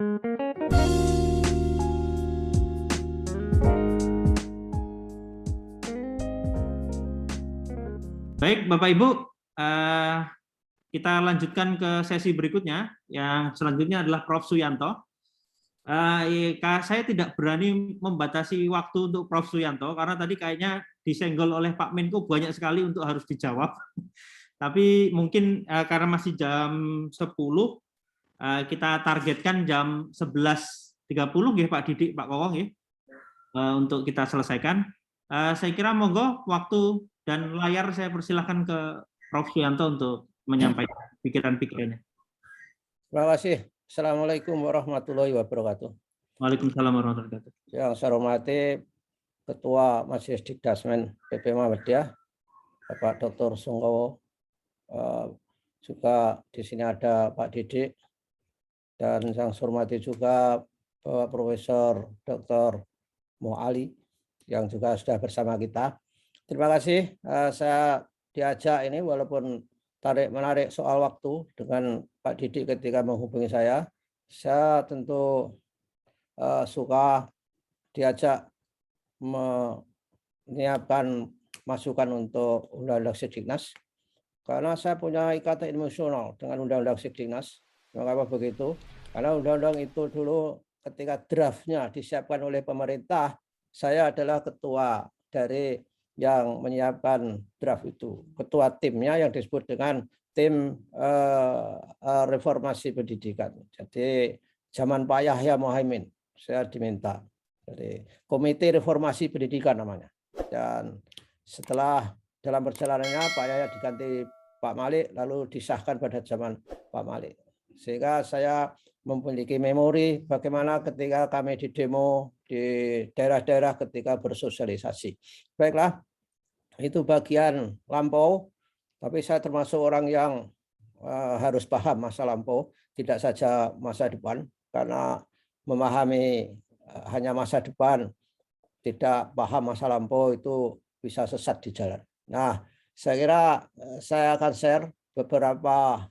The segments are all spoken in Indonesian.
Baik, Bapak Ibu, kita lanjutkan ke sesi berikutnya. Yang selanjutnya adalah Prof. Suyanto. Saya tidak berani membatasi waktu untuk Prof. Suyanto karena tadi kayaknya disenggol oleh Pak Menko banyak sekali untuk harus dijawab. Tapi mungkin karena masih jam 10, kita targetkan jam 11.30 ya Pak Didik, Pak Kowong ya, untuk kita selesaikan. Saya kira monggo waktu dan layar saya persilahkan ke Prof. Suyanto untuk menyampaikan pikiran-pikirannya. Terima kasih. Assalamualaikum warahmatullahi wabarakatuh. Waalaikumsalam warahmatullahi wabarakatuh. Yang saya hormati Ketua Majelis Dikdasmen PP Muhammadiyah, Bapak Dr. Sungkowo, juga di sini ada Pak Didik, dan yang saya hormati juga Bapak Profesor Dr. Moali yang juga sudah bersama kita. Terima kasih saya diajak ini walaupun tarik-menarik soal waktu dengan Pak Didik ketika menghubungi saya tentu suka diajak menyiapkan masukan untuk Undang-Undang Sidiknas karena saya punya ikatan emosional dengan Undang-Undang Sidiknas. Mengapa begitu? Karena undang-undang itu dulu ketika draftnya disiapkan oleh pemerintah, saya adalah ketua dari yang menyiapkan draft itu, ketua timnya yang disebut dengan tim reformasi pendidikan. Jadi zaman Pak Yahya Muhaimin saya diminta, jadi komite reformasi pendidikan namanya. Dan setelah dalam perjalanannya Pak Yahya diganti Pak Malik, lalu disahkan pada zaman Pak Malik. Sehingga saya memiliki memori bagaimana ketika kami di demo di daerah-daerah ketika bersosialisasi. Baiklah, itu bagian lampau, tapi saya termasuk orang yang harus paham masa lampau, tidak saja masa depan, karena memahami hanya masa depan, tidak paham masa lampau itu bisa sesat di jalan. Nah, saya kira saya akan share beberapa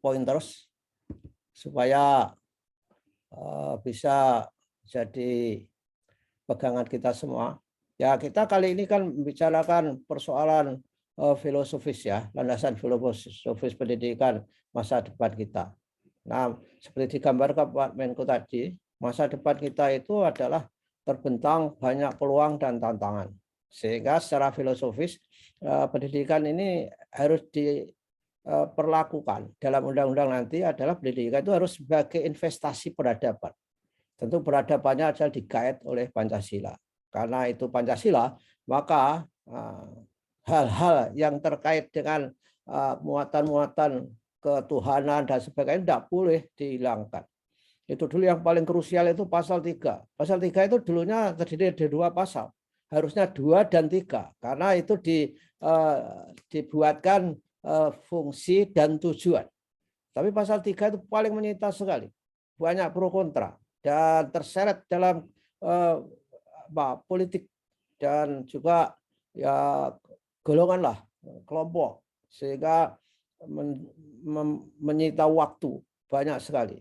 pointers supaya bisa jadi pegangan kita semua. Ya, kita kali ini kan membicarakan persoalan filosofis ya, landasan filosofis pendidikan masa depan kita. Nah, seperti digambarkan Pak Menko tadi, masa depan kita itu adalah terbentang banyak peluang dan tantangan. Sehingga secara filosofis pendidikan ini harus diperlakukan dalam undang-undang nanti adalah pendidikan itu harus sebagai investasi peradaban. Tentu peradabannya adalah digait oleh Pancasila. Karena itu Pancasila, maka hal-hal yang terkait dengan muatan-muatan ketuhanan dan sebagainya tidak boleh dihilangkan. Itu dulu yang paling krusial itu pasal 3. Pasal 3 itu dulunya terdiri dari 2 pasal. Harusnya 2 dan 3 karena itu dibuatkan fungsi dan tujuan. Tapi pasal 3 itu paling menyita sekali. Banyak pro kontra dan terseret dalam politik dan juga ya golongan lah, kelompok, sehingga menyita waktu banyak sekali.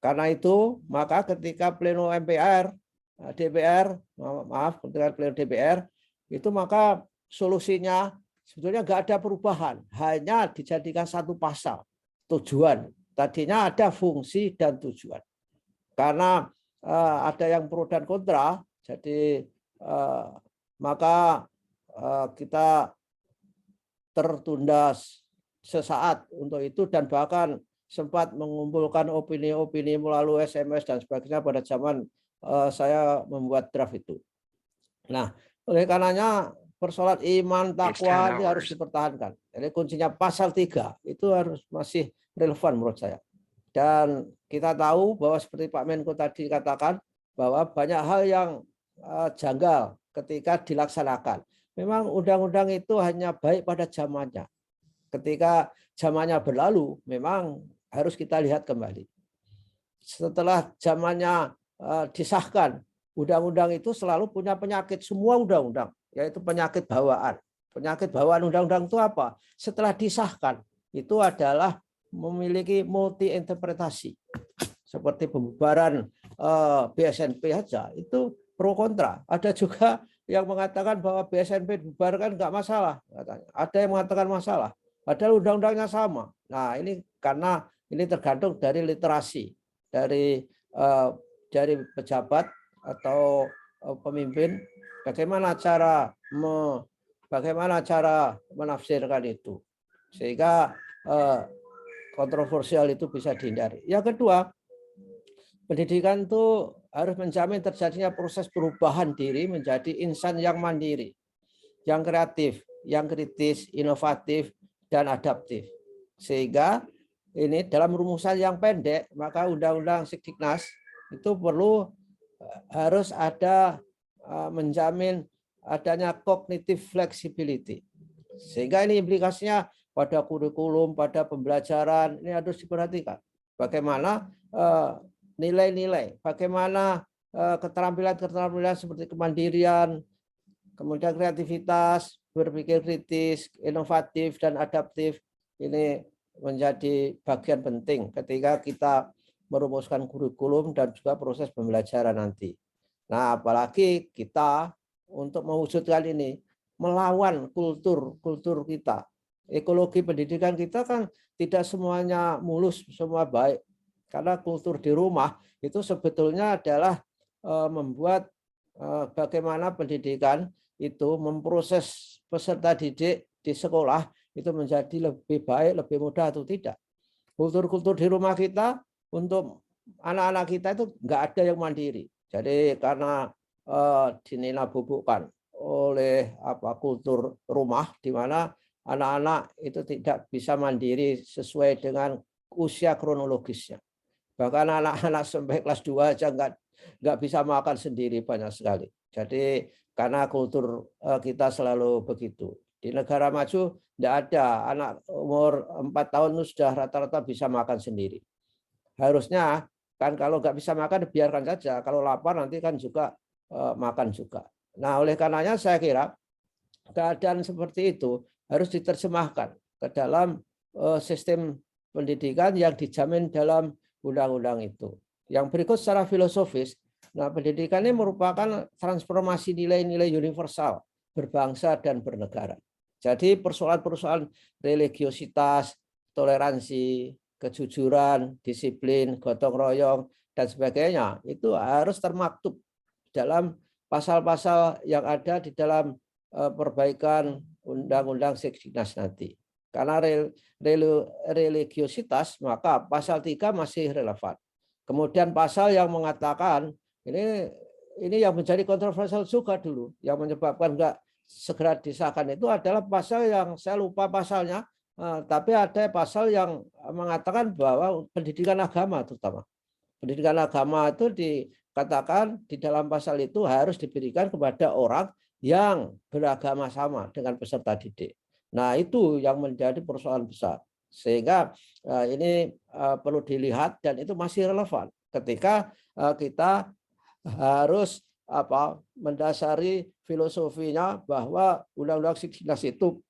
Karena itu maka ketika pleno MPR, DPR, maaf, ketika pleno DPR itu maka solusinya sebetulnya nggak ada perubahan, hanya dijadikan 1 pasal tujuan. Tadinya ada fungsi dan tujuan. Karena ada yang pro dan kontra, jadi maka kita tertunda sesaat untuk itu dan bahkan sempat mengumpulkan opini-opini melalui SMS dan sebagainya pada zaman saya membuat draft itu. Nah, oleh karenanya persoalan iman takwa ini harus dipertahankan. Jadi kuncinya pasal 3 itu harus masih relevan menurut saya. Dan kita tahu bahwa seperti Pak Menko tadi katakan bahwa banyak hal yang janggal ketika dilaksanakan. Memang undang-undang itu hanya baik pada zamannya. Ketika zamannya berlalu, memang harus kita lihat kembali. Setelah zamannya disahkan, undang-undang itu selalu punya penyakit, semua undang-undang, yaitu penyakit bawaan. Penyakit bawaan undang-undang itu apa? Setelah disahkan, itu adalah memiliki multi interpretasi. Seperti pembubaran BSNP aja itu pro kontra. Ada juga yang mengatakan bahwa BSNP dibubarkan nggak masalah, katanya. Ada yang mengatakan masalah, padahal undang-undangnya sama. Nah, ini karena ini tergantung dari literasi dari pejabat atau pemimpin, bagaimana cara menafsirkan itu sehingga kontroversial itu bisa dihindari. Yang kedua, pendidikan itu harus menjamin terjadinya proses perubahan diri menjadi insan yang mandiri, yang kreatif, yang kritis, inovatif, dan adaptif. Sehingga ini dalam rumusan yang pendek, maka Undang-Undang Sikdiknas itu harus ada menjamin adanya cognitive flexibility. Sehingga ini implikasinya pada kurikulum, pada pembelajaran, ini harus diperhatikan. Bagaimana nilai-nilai, bagaimana keterampilan-keterampilan seperti kemandirian, kemudian kreativitas, berpikir kritis, inovatif, dan adaptif, ini menjadi bagian penting ketika kita merumuskan kurikulum dan juga proses pembelajaran nanti. Nah, apalagi kita untuk mewujudkan ini, melawan kultur kita. Ekologi pendidikan kita kan tidak semuanya mulus, semua baik. Karena kultur di rumah itu sebetulnya adalah membuat bagaimana pendidikan itu memproses peserta didik di sekolah itu menjadi lebih baik, lebih mudah atau tidak. Kultur-kultur di rumah kita untuk anak-anak kita itu nggak ada yang mandiri. Jadi karena dinilai-bubukkan oleh kultur rumah di mana anak-anak itu tidak bisa mandiri sesuai dengan usia kronologisnya. Bahkan anak-anak sampai kelas 2 aja nggak bisa makan sendiri banyak sekali. Jadi karena kultur kita selalu begitu. Di negara maju tidak ada anak umur 4 tahun sudah rata-rata bisa makan sendiri. Harusnya kan kalau nggak bisa makan biarkan saja. Kalau lapar nanti kan juga makan juga. Nah, oleh karenanya saya kira keadaan seperti itu harus diterjemahkan ke dalam sistem pendidikan yang dijamin dalam undang-undang itu. Yang berikut secara filosofis, nah pendidikan ini merupakan transformasi nilai-nilai universal berbangsa dan bernegara. Jadi persoalan-persoalan religiositas, toleransi, kejujuran, disiplin, gotong royong, dan sebagainya itu harus termaktub dalam pasal-pasal yang ada di dalam perbaikan Undang-Undang Sikdiknas nanti. Karena religiositas, maka pasal 3 masih relevan. Kemudian pasal yang mengatakan ini yang menjadi kontroversial juga dulu, yang menyebabkan enggak segera disahkan itu adalah pasal yang saya lupa pasalnya, tapi ada pasal yang mengatakan bahwa pendidikan agama terutama. Pendidikan agama itu dikatakan di dalam pasal itu harus diberikan kepada orang yang beragama sama dengan peserta didik. Nah, itu yang menjadi persoalan besar. Sehingga ini perlu dilihat dan itu masih relevan ketika kita harus mendasari filosofinya bahwa Undang-Undang Sikdiknas itu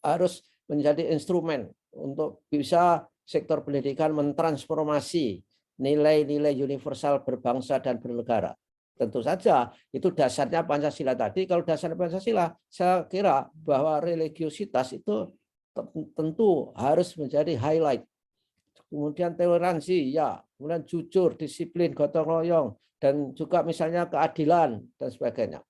harus menjadi instrumen untuk bisa sektor pendidikan mentransformasi nilai-nilai universal berbangsa dan bernegara. Tentu saja itu dasarnya Pancasila tadi. Kalau dasar Pancasila, saya kira bahwa religiositas itu tentu harus menjadi highlight. Kemudian toleransi, ya, kemudian jujur, disiplin, gotong royong, dan juga misalnya keadilan dan sebagainya.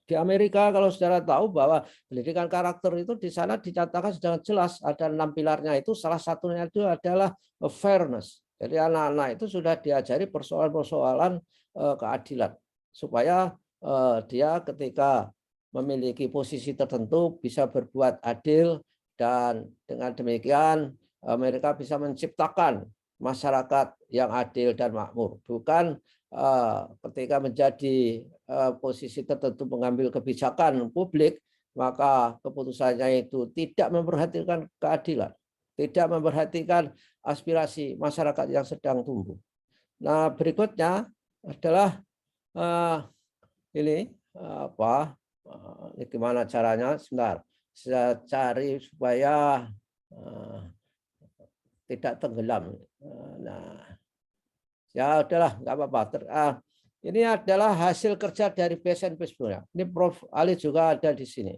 Di Amerika kalau saudara tahu bahwa pendidikan karakter itu di sana dicatatkan sangat jelas ada 6 pilarnya itu salah satunya itu adalah fairness. Jadi anak-anak itu sudah diajari persoalan-persoalan keadilan supaya dia ketika memiliki posisi tertentu bisa berbuat adil dan dengan demikian mereka bisa menciptakan masyarakat yang adil dan makmur, bukan ketika menjadi posisi tertentu mengambil kebijakan publik maka keputusannya itu tidak memperhatikan keadilan, tidak memperhatikan aspirasi masyarakat yang sedang tumbuh. Nah, berikutnya adalah ini gimana caranya? Sebentar, saya cari supaya tidak tenggelam. Nah, ya udahlah, nggak apa-apa. Ini adalah hasil kerja dari BSNP sebenarnya. Ini Prof. Ali juga ada di sini.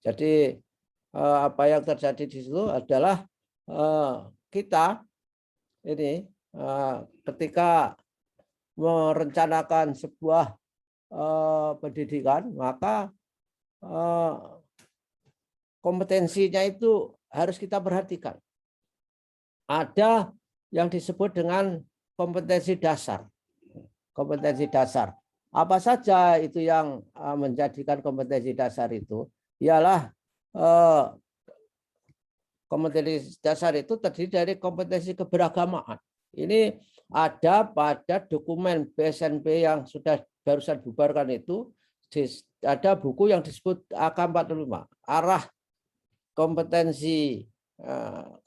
Jadi apa yang terjadi di situ adalah kita ini ketika merencanakan sebuah pendidikan, maka kompetensinya itu harus kita perhatikan. Ada yang disebut dengan kompetensi dasar. Kompetensi dasar. Apa saja itu yang menjadikan kompetensi dasar itu? Ialah kompetensi dasar itu terdiri dari kompetensi keberagamaan. Ini ada pada dokumen BSNP yang sudah barusan bubarkan itu, ada buku yang disebut AK45, Arah Kompetensi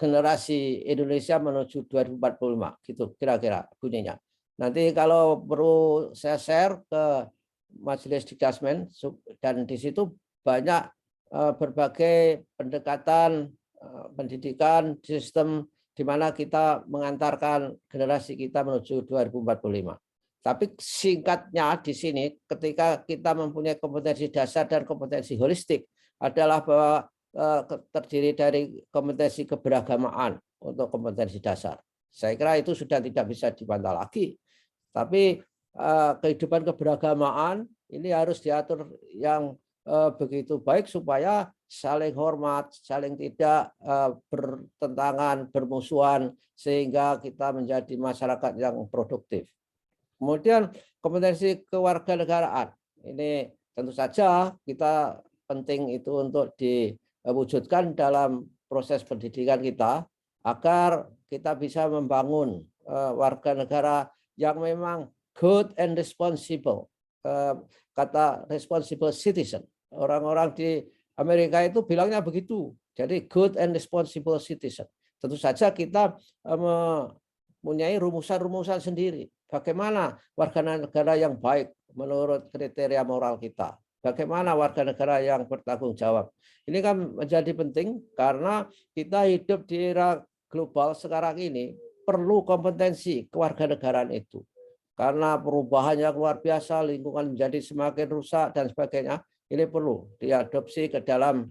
Generasi Indonesia menuju 2045, gitu kira-kira bunyinya. Nanti kalau perlu saya share ke Majelis Dikdasmen, dan di situ banyak berbagai pendekatan pendidikan sistem di mana kita mengantarkan generasi kita menuju 2045. Tapi singkatnya di sini, ketika kita mempunyai kompetensi dasar dan kompetensi holistik, adalah bahwa terdiri dari kompetensi keberagamaan untuk kompetensi dasar. Saya kira itu sudah tidak bisa dibantah lagi. Tapi kehidupan keberagamaan ini harus diatur yang begitu baik supaya saling hormat, saling tidak bertentangan, bermusuhan, sehingga kita menjadi masyarakat yang produktif. Kemudian kompetensi kewarganegaraan. Ini tentu saja kita penting itu untuk diwujudkan dalam proses pendidikan kita agar kita bisa membangun warga negara yang memang good and responsible. Kata responsible citizen. Orang-orang di Amerika itu bilangnya begitu. Jadi good and responsible citizen. Tentu saja kita mempunyai rumusan-rumusan sendiri. Bagaimana warga negara yang baik menurut kriteria moral kita. Bagaimana warga negara yang bertanggung jawab. Ini kan menjadi penting karena kita hidup di era global sekarang ini, perlu kompetensi kewarganegaraan itu. Karena perubahannya luar biasa, lingkungan menjadi semakin rusak dan sebagainya, ini perlu diadopsi ke dalam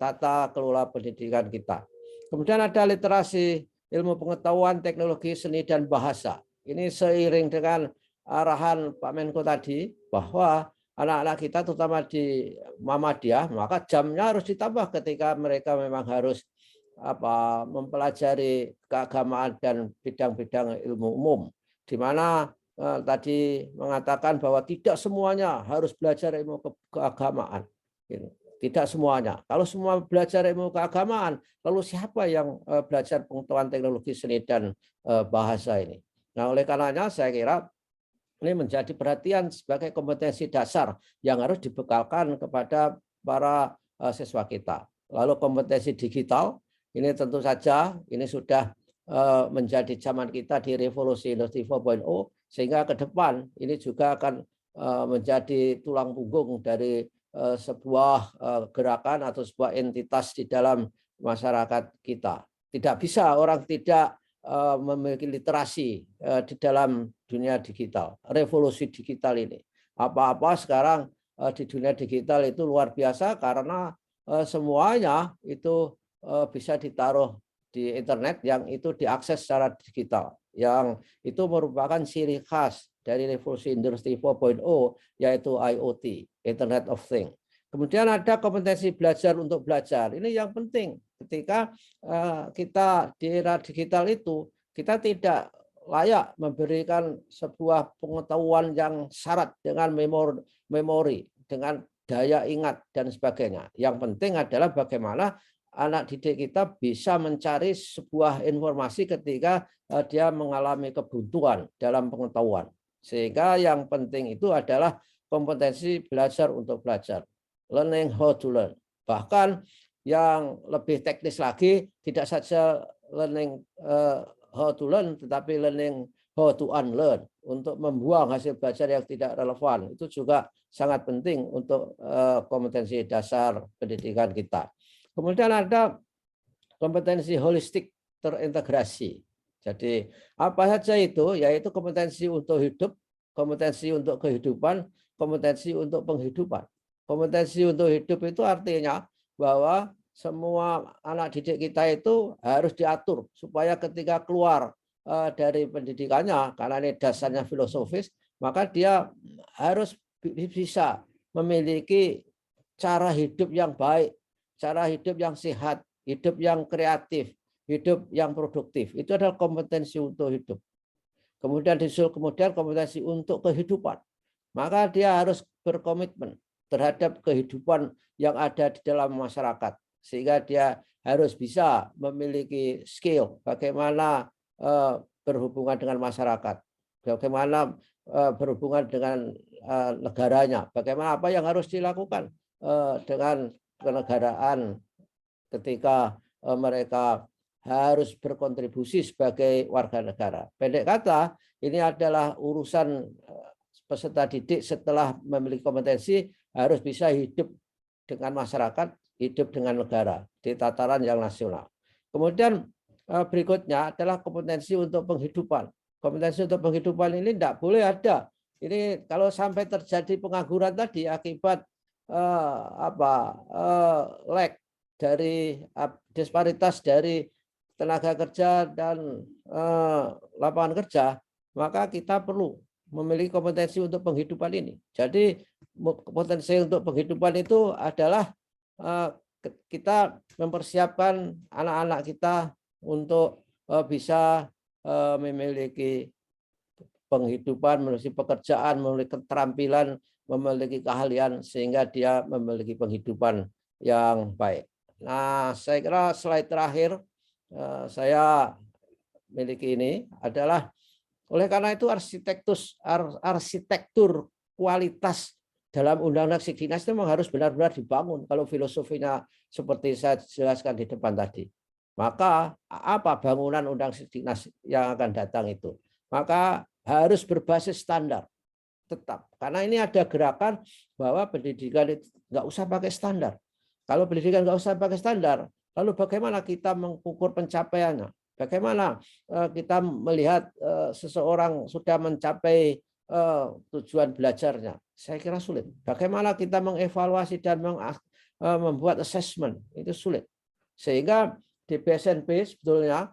tata kelola pendidikan kita. Kemudian ada literasi ilmu pengetahuan, teknologi, seni, dan bahasa. Ini seiring dengan arahan Pak Menko tadi, bahwa anak-anak kita terutama di Muhammadiyah, maka jamnya harus ditambah ketika mereka memang harus mempelajari keagamaan dan bidang-bidang ilmu umum, di mana tadi mengatakan bahwa tidak semuanya harus belajar ilmu keagamaan. Tidak semuanya. Kalau semua belajar ilmu keagamaan, lalu siapa yang belajar pengetahuan teknologi, seni, dan bahasa ini? Nah, oleh karenanya saya kira ini menjadi perhatian sebagai kompetensi dasar yang harus dibekalkan kepada para siswa kita. Lalu kompetensi digital, ini tentu saja ini sudah menjadi zaman kita di revolusi industri 4.0, sehingga ke depan ini juga akan menjadi tulang punggung dari sebuah gerakan atau sebuah entitas di dalam masyarakat kita. Tidak bisa orang tidak memiliki literasi di dalam dunia digital, revolusi digital ini. Apa-apa sekarang di dunia digital itu luar biasa karena semuanya itu bisa ditaruh di internet yang itu diakses secara digital. Yang itu merupakan ciri khas dari revolusi industri 4.0, yaitu IoT, Internet of Things. Kemudian ada kompetensi belajar untuk belajar. Ini yang penting ketika kita di era digital itu, kita tidak layak memberikan sebuah pengetahuan yang syarat dengan memori, dengan daya ingat, dan sebagainya. Yang penting adalah bagaimana anak didik kita bisa mencari sebuah informasi ketika dia mengalami kebuntuan dalam pengetahuan. Sehingga yang penting itu adalah kompetensi belajar untuk belajar. Learning how to learn. Bahkan yang lebih teknis lagi, tidak saja learning how to learn, tetapi learning how to unlearn. Untuk membuang hasil belajar yang tidak relevan. Itu juga sangat penting untuk kompetensi dasar pendidikan kita. Kemudian ada kompetensi holistik. terintegrasi. Jadi apa saja itu, yaitu kompetensi untuk hidup, kompetensi untuk kehidupan, kompetensi untuk penghidupan. Kompetensi untuk hidup itu artinya bahwa semua anak didik kita itu harus diatur supaya ketika keluar dari pendidikannya, karena ini dasarnya filosofis, maka dia harus bisa memiliki cara hidup yang baik, cara hidup yang sehat, hidup yang kreatif, hidup yang produktif. Itu adalah kompetensi untuk hidup. Kemudian disusul kemudian kompetensi untuk kehidupan. Maka dia harus berkomitmen terhadap kehidupan yang ada di dalam masyarakat. Sehingga dia harus bisa memiliki skill bagaimana berhubungan dengan masyarakat, bagaimana berhubungan dengan negaranya, bagaimana apa yang harus dilakukan dengan kenegaraan ketika mereka harus berkontribusi sebagai warga negara. Pendek kata, ini adalah urusan peserta didik setelah memiliki kompetensi harus bisa hidup dengan masyarakat, hidup dengan negara di tataran yang nasional. Kemudian berikutnya adalah kompetensi untuk penghidupan. Kompetensi untuk penghidupan ini tidak boleh ada. Ini kalau sampai terjadi pengangguran tadi akibat lack dari disparitas dari tenaga kerja dan lapangan kerja, maka kita perlu memiliki kompetensi untuk penghidupan ini. Jadi kompetensi untuk penghidupan itu adalah kita mempersiapkan anak-anak kita untuk bisa memiliki penghidupan, memiliki pekerjaan, memiliki keterampilan, memiliki keahlian sehingga dia memiliki penghidupan yang baik. Nah, saya kira slide terakhir saya miliki ini adalah oleh karena itu arsitektur kualitas dalam Undang-Undang Sidiknas itu memang harus benar-benar dibangun kalau filosofinya seperti saya jelaskan di depan tadi. Maka apa bangunan Undang Sidiknas yang akan datang itu? Maka harus berbasis standar tetap. Karena ini ada gerakan bahwa pendidikan itu nggak usah pakai standar. Kalau pendidikan nggak usah pakai standar, lalu bagaimana kita mengukur pencapaiannya? Bagaimana kita melihat seseorang sudah mencapai tujuan belajarnya? Saya kira sulit. Bagaimana kita mengevaluasi dan membuat assessment? Itu sulit. Sehingga di BSNP sebetulnya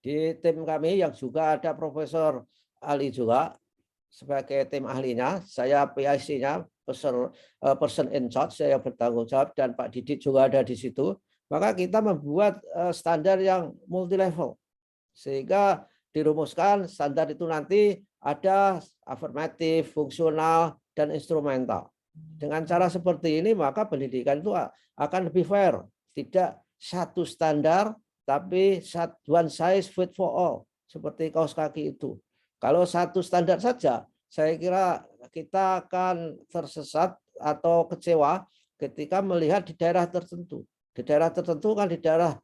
di tim kami yang juga ada Profesor Ali juga sebagai tim ahlinya, saya PIC-nya, person in charge, saya bertanggung jawab, dan Pak Didik juga ada di situ. Maka kita membuat standar yang multi level, sehingga dirumuskan standar itu nanti ada afirmatif, fungsional, dan instrumental. Dengan cara seperti ini maka pendidikan itu akan lebih fair, tidak satu standar tapi one size fit for all seperti kaos kaki itu. Kalau satu standar saja, saya kira kita akan tersesat atau kecewa ketika melihat di daerah tertentu. Di daerah tertentu kan di daerah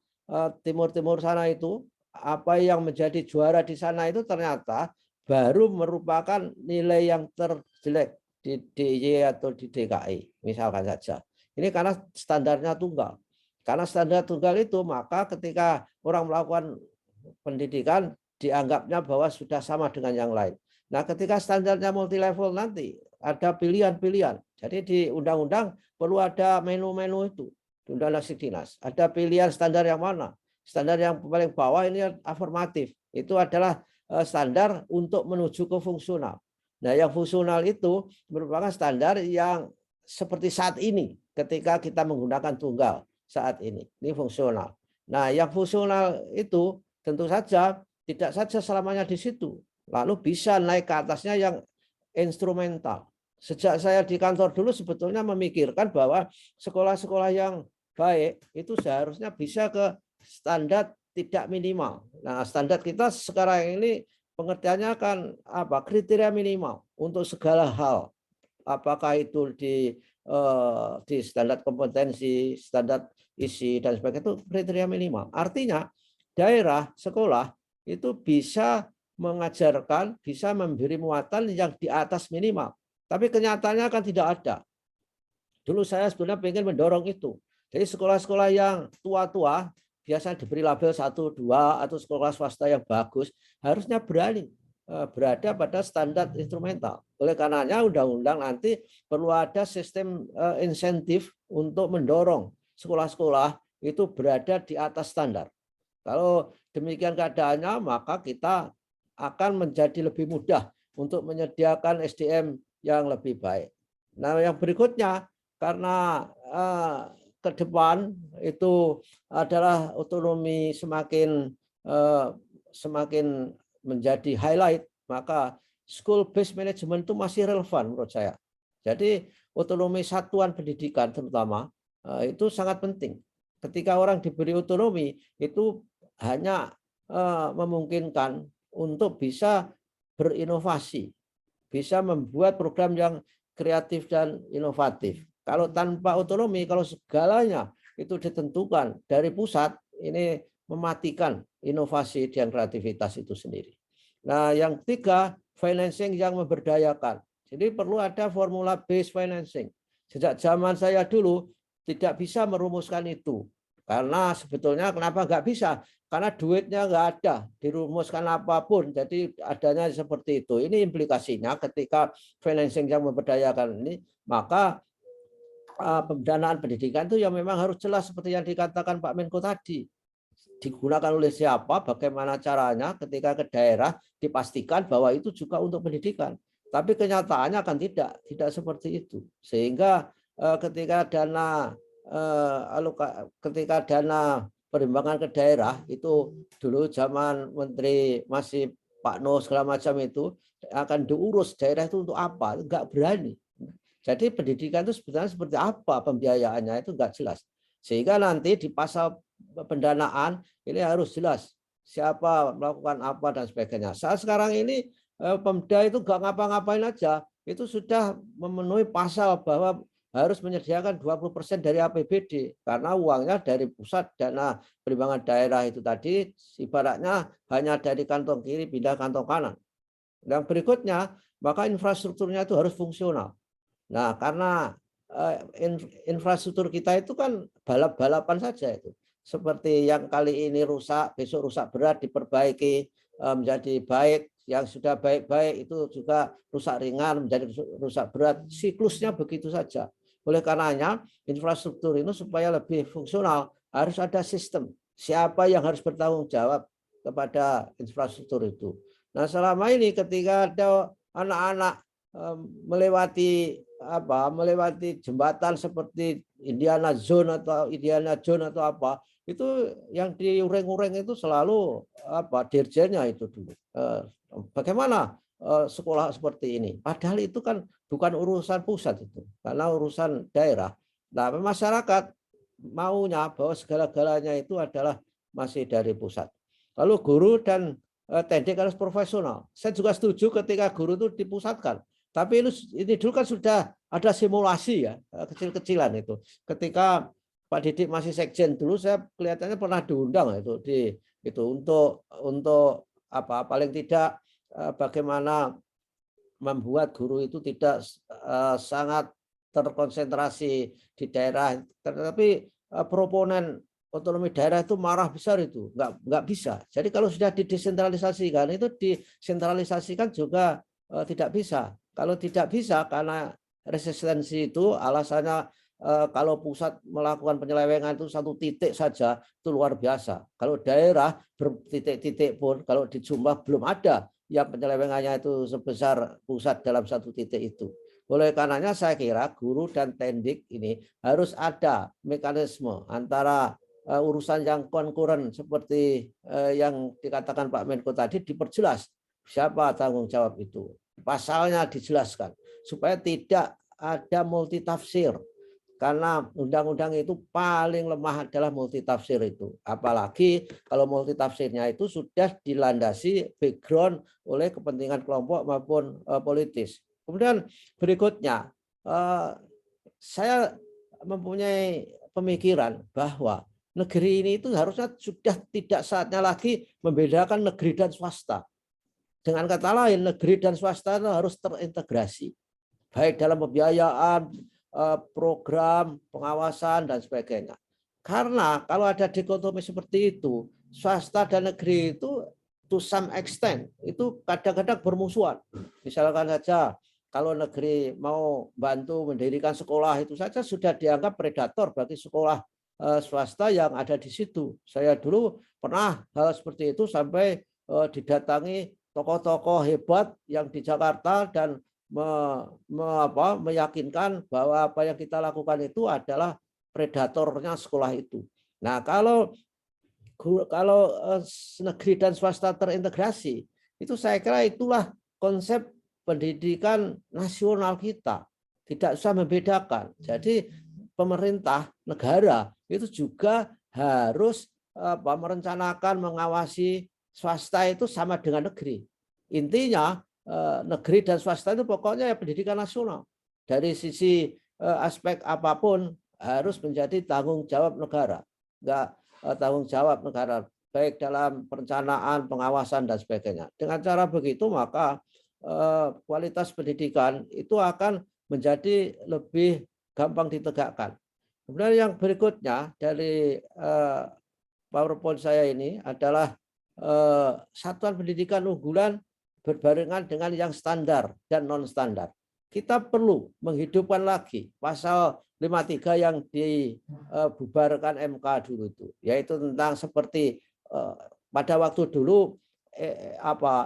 timur-timur sana itu, apa yang menjadi juara di sana itu ternyata baru merupakan nilai yang terjelek di DIY atau di DKI, misalkan saja. Ini karena standarnya tunggal. Karena standar tunggal itu, maka ketika orang melakukan pendidikan, dianggapnya bahwa sudah sama dengan yang lain. Nah, ketika standarnya multi level nanti ada pilihan-pilihan. Jadi di undang-undang perlu ada menu-menu itu. Di Undang-Undang Sidiknas ada pilihan standar yang mana? Standar yang paling bawah ini afirmatif. Itu adalah standar untuk menuju ke fungsional. Nah, yang fungsional itu merupakan standar yang seperti saat ini ketika kita menggunakan tunggal saat ini. Ini fungsional. Nah, yang fungsional itu tentu saja tidak saja selamanya di situ. Lalu bisa naik ke atasnya yang instrumental. Sejak saya di kantor dulu sebetulnya memikirkan bahwa sekolah-sekolah yang baik itu seharusnya bisa ke standar tidak minimal. Nah, standar kita sekarang ini pengertiannya kan apa? Kriteria minimal untuk segala hal. Apakah itu di standar kompetensi, standar isi dan sebagainya, itu kriteria minimal. Artinya daerah sekolah itu bisa mengajarkan, bisa memberi muatan yang di atas minimal. Tapi kenyataannya kan tidak ada. Dulu saya sebenarnya ingin mendorong itu. Jadi sekolah-sekolah yang tua-tua biasanya diberi label 1, 2 atau sekolah swasta yang bagus harusnya berani berada pada standar instrumental. Oleh karenanya undang-undang nanti perlu ada sistem insentif untuk mendorong sekolah-sekolah itu berada di atas standar. Kalau demikian keadaannya, maka kita akan menjadi lebih mudah untuk menyediakan SDM yang lebih baik. Nah, yang berikutnya, karena ke depan itu adalah otonomi semakin menjadi highlight, maka school based management itu masih relevan menurut saya. Jadi otonomi satuan pendidikan terutama itu sangat penting. Ketika orang diberi otonomi itu hanya memungkinkan untuk bisa berinovasi, bisa membuat program yang kreatif dan inovatif. Kalau tanpa otonomi, kalau segalanya itu ditentukan dari pusat, ini mematikan inovasi dan kreativitas itu sendiri. Nah, yang ketiga, financing yang memberdayakan. Jadi perlu ada formula based financing. Sejak zaman saya dulu tidak bisa merumuskan itu. Karena sebetulnya kenapa nggak bisa? Karena duitnya nggak ada, dirumuskan apapun. Jadi adanya seperti itu. Ini implikasinya ketika financing yang memberdayakan ini, maka pendanaan pendidikan itu yang memang harus jelas seperti yang dikatakan Pak Menko tadi. Digunakan oleh siapa, bagaimana caranya, ketika ke daerah dipastikan bahwa itu juga untuk pendidikan. Tapi kenyataannya kan tidak seperti itu. Sehingga ketika dana perimbangan ke daerah itu dulu zaman Menteri masih Pak No segala macam itu akan diurus daerah itu untuk apa? Enggak berani. Jadi pendidikan itu sebenarnya seperti apa pembiayaannya itu enggak jelas. Sehingga nanti di pasal pendanaan ini harus jelas siapa melakukan apa dan sebagainya. Saat sekarang ini Pemda itu enggak ngapa-ngapain aja, itu sudah memenuhi pasal bahwa harus menyediakan 20% dari APBD karena uangnya dari pusat, dana perimbangan daerah itu tadi ibaratnya hanya dari kantong kiri pindah kantong kanan. Yang berikutnya, maka infrastrukturnya itu harus fungsional. Nah, karena infrastruktur kita itu kan balap-balapan saja itu. Seperti yang kali ini rusak, besok rusak berat diperbaiki menjadi baik, yang sudah baik-baik itu juga rusak ringan menjadi rusak berat. Siklusnya begitu saja. Oleh karenanya, infrastruktur ini supaya lebih fungsional harus ada sistem. Siapa yang harus bertanggung jawab kepada infrastruktur itu. Nah, selama ini ketika ada anak-anak melewati jembatan seperti Indiana Jones atau apa, itu yang diureng-ureng itu selalu dirjennya itu dulu. Bagaimana sekolah seperti ini? Padahal itu kan bukan urusan pusat itu, karena urusan daerah. Nah, masyarakat maunya bahwa segala-galanya itu adalah masih dari pusat. Lalu guru dan teknik harus profesional. Saya juga setuju ketika guru itu dipusatkan. Tapi ini dulu kan sudah ada simulasi ya, kecil-kecilan itu. Ketika Pak Didik masih sekjen dulu, saya kelihatannya pernah diundang itu untuk apa paling tidak bagaimana membuat guru itu tidak sangat terkonsentrasi di daerah. Tetapi proponen otonomi daerah itu marah besar itu, nggak bisa. Jadi kalau sudah didesentralisasikan, itu disentralisasikan juga tidak bisa. Kalau tidak bisa karena resistensi itu alasannya kalau pusat melakukan penyelewengan itu satu titik saja itu luar biasa. Kalau daerah bertitik-titik pun kalau dijumlah belum ada yang penyelewengannya itu sebesar pusat dalam satu titik itu. Oleh karenanya saya kira guru dan tendik ini harus ada mekanisme antara urusan yang konkuren seperti yang dikatakan Pak Menko tadi diperjelas siapa tanggung jawab itu. Pasalnya dijelaskan supaya tidak ada multitafsir. Karena undang-undang itu paling lemah adalah multitafsir itu. Apalagi kalau multitafsirnya itu sudah dilandasi background oleh kepentingan kelompok maupun politis. Kemudian berikutnya, saya mempunyai pemikiran bahwa negeri ini itu harusnya sudah tidak saatnya lagi membedakan negeri dan swasta. Dengan kata lain, negeri dan swasta itu harus terintegrasi. Baik dalam pembiayaan, program, pengawasan, dan sebagainya. Karena kalau ada dikotomi seperti itu, swasta dan negeri itu to some extent itu kadang-kadang bermusuhan. Misalkan saja kalau negeri mau bantu mendirikan sekolah itu saja sudah dianggap predator bagi sekolah swasta yang ada di situ. Saya dulu pernah hal seperti itu sampai didatangi tokoh-tokoh hebat yang di Jakarta dan meyakinkan bahwa apa yang kita lakukan itu adalah predatornya sekolah itu. Nah, kalau negeri dan swasta terintegrasi, itu saya kira itulah konsep pendidikan nasional kita. Tidak usah membedakan. Jadi pemerintah negara itu juga harus merencanakan, mengawasi swasta itu sama dengan negeri. Intinya negeri dan swasta itu pokoknya ya pendidikan nasional. Dari sisi aspek apapun harus menjadi tanggung jawab negara. Enggak tanggung jawab negara baik dalam perencanaan, pengawasan dan sebagainya. Dengan cara begitu maka kualitas pendidikan itu akan menjadi lebih gampang ditegakkan. Kemudian yang berikutnya dari PowerPoint saya ini adalah satuan pendidikan unggulan berbarengan dengan yang standar dan non standar. Kita perlu menghidupkan lagi pasal 53 yang dibubarkan MK dulu itu, yaitu tentang seperti pada waktu dulu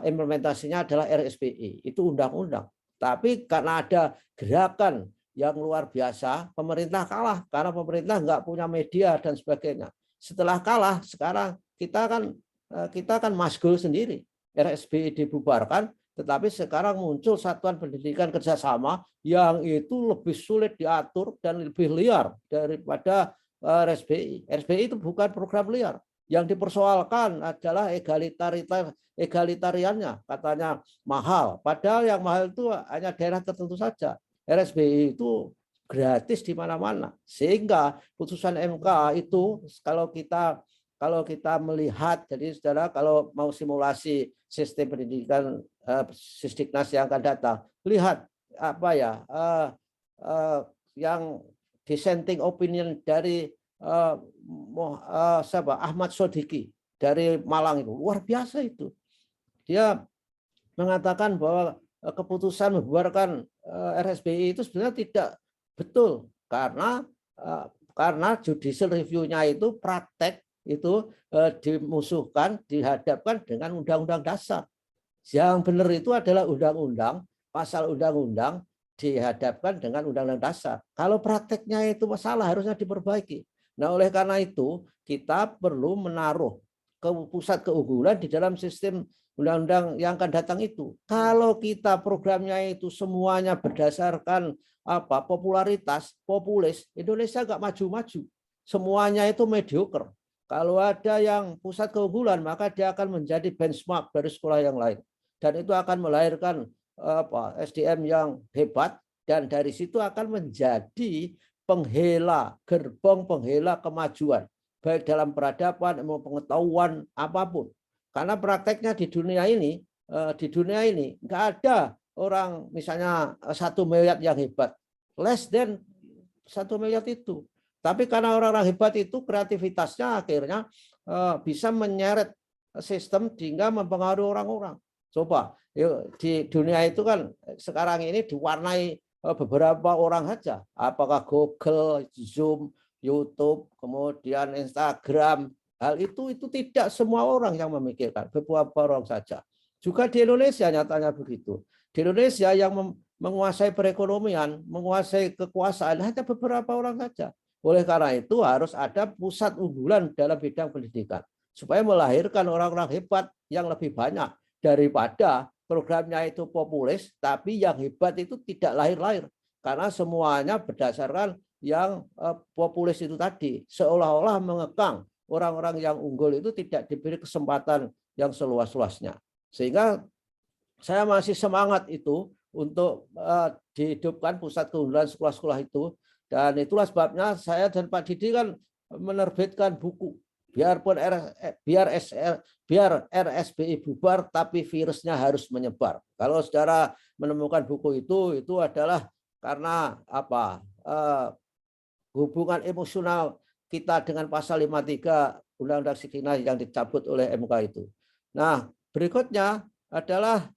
implementasinya adalah RSPI, itu undang-undang. Tapi karena ada gerakan yang luar biasa, pemerintah kalah karena pemerintah nggak punya media dan sebagainya. Setelah kalah, sekarang kita kan masgul sendiri. RSPI dibubarkan, tetapi sekarang muncul satuan pendidikan kerjasama yang itu lebih sulit diatur dan lebih liar daripada RSPI. RSPI itu bukan program liar. Yang dipersoalkan adalah egalitariannya, katanya mahal. Padahal yang mahal itu hanya daerah tertentu saja. RSPI itu gratis di mana-mana. Sehingga putusan MK itu kalau kita melihat, jadi saudara kalau mau simulasi sistem pendidikan Sisdiknas yang akan datang, lihat yang dissenting opinion dari Ahmad Sodiki dari Malang itu luar biasa itu. Dia mengatakan bahwa keputusan membubarkan RSBI itu sebenarnya tidak betul karena judicial review-nya itu praktek itu dimusuhkan, dihadapkan dengan undang-undang dasar. Yang benar itu adalah undang-undang, pasal undang-undang dihadapkan dengan undang-undang dasar. Kalau prakteknya itu masalah harusnya diperbaiki. Nah, oleh karena itu kita perlu menaruh ke pusat keunggulan di dalam sistem undang-undang yang akan datang itu. Kalau kita programnya itu semuanya berdasarkan popularitas, populis, Indonesia nggak maju-maju. Semuanya itu mediocre. Kalau ada yang pusat keunggulan, maka dia akan menjadi benchmark dari sekolah yang lain. Dan itu akan melahirkan SDM yang hebat, dan dari situ akan menjadi gerbong penghela kemajuan, baik dalam peradaban, ilmu pengetahuan, apapun. Karena prakteknya di dunia ini nggak ada orang misalnya 1 miliar yang hebat, less than 1 miliar itu. Tapi karena orang-orang hebat itu kreativitasnya akhirnya bisa menyeret sistem sehingga mempengaruhi orang-orang. Coba di dunia itu kan sekarang ini diwarnai beberapa orang saja. Apakah Google, Zoom, YouTube, kemudian Instagram. Hal itu tidak semua orang yang memikirkan, beberapa orang saja. Juga di Indonesia nyatanya begitu. Di Indonesia yang menguasai perekonomian, menguasai kekuasaan hanya beberapa orang saja. Oleh karena itu harus ada pusat unggulan dalam bidang pendidikan supaya melahirkan orang-orang hebat yang lebih banyak daripada programnya itu populis tapi yang hebat itu tidak lahir-lahir karena semuanya berdasarkan yang populis itu tadi, seolah-olah mengekang orang-orang yang unggul itu tidak diberi kesempatan yang seluas-luasnya. Sehingga saya masih semangat itu untuk dihidupkan pusat keunggulan sekolah-sekolah itu. Dan itulah sebabnya saya dan Pak Didi kan menerbitkan buku. Biarpun biar RSBI bubar, tapi virusnya harus menyebar. Kalau saudara menemukan buku itu adalah karena hubungan emosional kita dengan pasal 53 Undang-Undang Sidiknas yang dicabut oleh MK itu. Nah, berikutnya adalah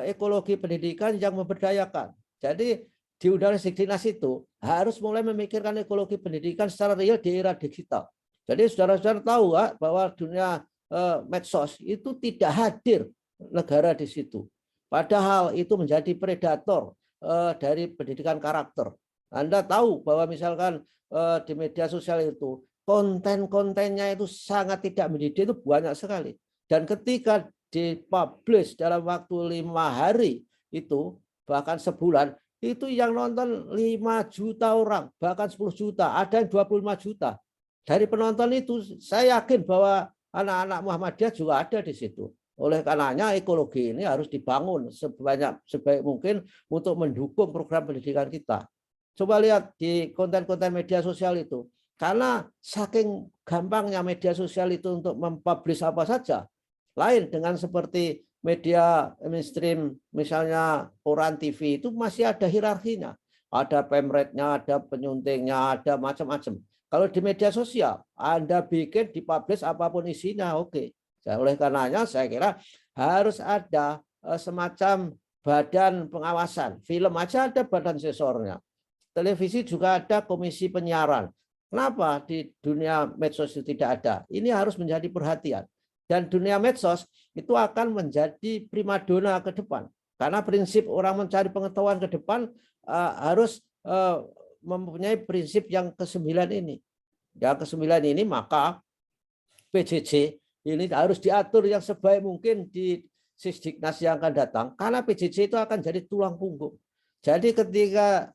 ekologi pendidikan yang memberdayakan. Jadi di Undang-Undang Sidiknas itu harus mulai memikirkan ekologi pendidikan secara real di era digital. Jadi saudara-saudara tahu bahwa dunia medsos itu tidak hadir negara di situ. Padahal itu menjadi predator dari pendidikan karakter. Anda tahu bahwa misalkan di media sosial itu konten-kontennya itu sangat tidak mendidik, itu banyak sekali. Dan ketika dipublish dalam waktu 5 hari itu, bahkan sebulan, itu yang nonton 5 juta orang, bahkan 10 juta, ada yang 25 juta. Dari penonton itu, saya yakin bahwa anak-anak Muhammadiyah juga ada di situ. Oleh karenanya ekologi ini harus dibangun sebaik mungkin untuk mendukung program pendidikan kita. Coba lihat di konten-konten media sosial itu. Karena saking gampangnya media sosial itu untuk mempublish apa saja. Lain dengan seperti media mainstream, misalnya koran TV itu masih ada hierarkinya. Ada pemretnya, ada penyuntingnya, ada macam-macam. Kalau di media sosial, Anda bikin, dipublish apapun isinya, oke. Oleh karenanya saya kira harus ada semacam badan pengawasan. Film aja ada badan sensornya. Televisi juga ada komisi penyiaran. Kenapa di dunia medsos itu tidak ada? Ini harus menjadi perhatian. Dan dunia medsos itu akan menjadi primadona ke depan. Karena prinsip orang mencari pengetahuan ke depan harus mempunyai prinsip yang ke-9 ini. Yang ke-9 ini maka PJJ ini harus diatur yang sebaik mungkin di Sisdiknas yang akan datang. Karena PJJ itu akan jadi tulang punggung. Jadi ketika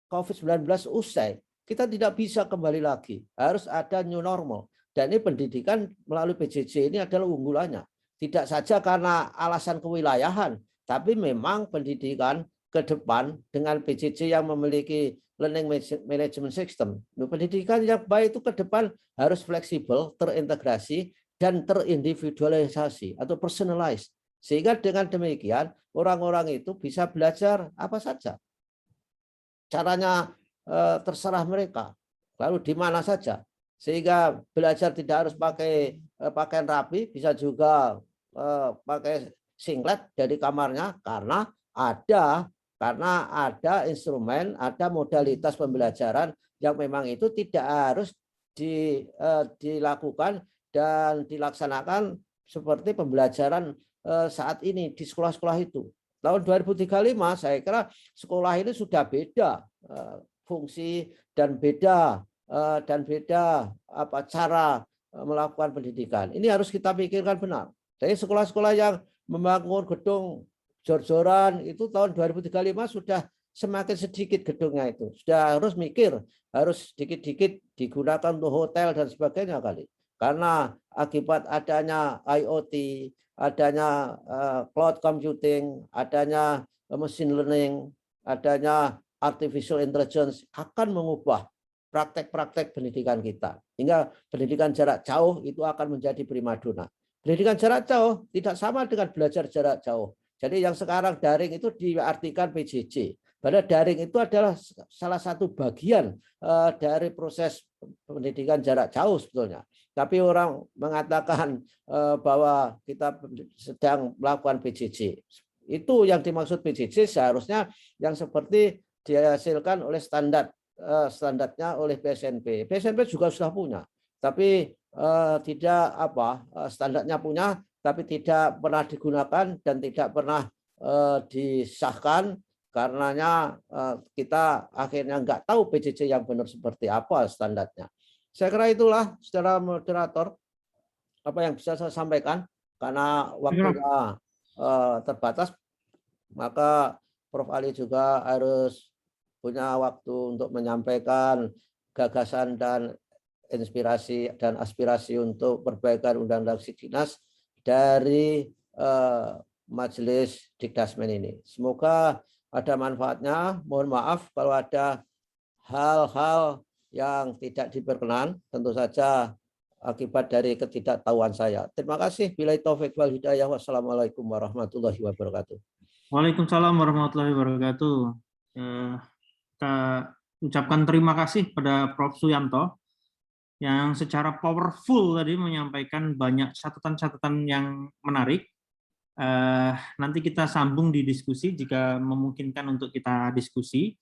COVID-19 usai, kita tidak bisa kembali lagi. Harus ada new normal. Dan ini pendidikan melalui PJJ ini adalah unggulannya. Tidak saja karena alasan kewilayahan, tapi memang pendidikan ke depan dengan PJJ yang memiliki learning management system. Pendidikan yang baik itu ke depan harus fleksibel, terintegrasi, dan terindividualisasi atau personalized. Sehingga dengan demikian orang-orang itu bisa belajar apa saja. Caranya terserah mereka. Lalu di mana saja. Sehingga belajar tidak harus pakai pakaian rapi, bisa juga pakai singlet dari kamarnya karena ada instrumen, ada modalitas pembelajaran yang memang itu tidak harus dilakukan dan dilaksanakan seperti pembelajaran saat ini di sekolah-sekolah itu. Tahun 2035 saya kira sekolah ini sudah beda fungsi dan beda cara melakukan pendidikan. Ini harus kita pikirkan benar. Jadi sekolah-sekolah yang membangun gedung jor-joran itu tahun 2035 sudah semakin sedikit gedungnya itu. Sudah harus mikir, harus sedikit-sedikit digunakan untuk hotel dan sebagainya kali. Karena akibat adanya IoT, adanya cloud computing, adanya machine learning, adanya artificial intelligence akan mengubah praktek-praktek pendidikan kita. Hingga pendidikan jarak jauh itu akan menjadi primadona. Pendidikan jarak jauh tidak sama dengan belajar jarak jauh. Jadi yang sekarang daring itu diartikan PJJ. Padahal daring itu adalah salah satu bagian dari proses pendidikan jarak jauh sebetulnya. Tapi orang mengatakan bahwa kita sedang melakukan PJJ. Itu yang dimaksud PJJ seharusnya yang seperti dihasilkan oleh standarnya oleh BSNP. BSNP juga sudah punya, tapi tidak standarnya punya, tapi tidak pernah digunakan dan tidak pernah disahkan karenanya kita akhirnya nggak tahu PJJ yang benar seperti apa standarnya. Saya kira itulah secara moderator apa yang bisa saya sampaikan karena waktunya terbatas, maka Prof. Ali juga harus punya waktu untuk menyampaikan gagasan dan inspirasi dan aspirasi untuk perbaikan Undang-Undang Sidiknas dari Majelis Dikdasmen ini. Semoga ada manfaatnya. Mohon maaf kalau ada hal-hal yang tidak diperkenan, tentu saja akibat dari ketidaktahuan saya. Terima kasih. Billahi taufik wal hidayah. Wassalamualaikum warahmatullahi wabarakatuh. Waalaikumsalam warahmatullahi wabarakatuh. Kita ucapkan terima kasih pada Prof. Suyanto yang secara powerful tadi menyampaikan banyak catatan-catatan yang menarik. Nanti kita sambung di diskusi jika memungkinkan untuk kita diskusi.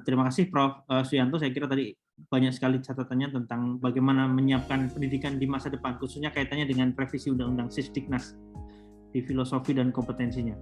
Terima kasih Prof. Suyanto, saya kira tadi banyak sekali catatannya tentang bagaimana menyiapkan pendidikan di masa depan, khususnya kaitannya dengan revisi Undang-Undang Sisdiknas di filosofi dan kompetensinya.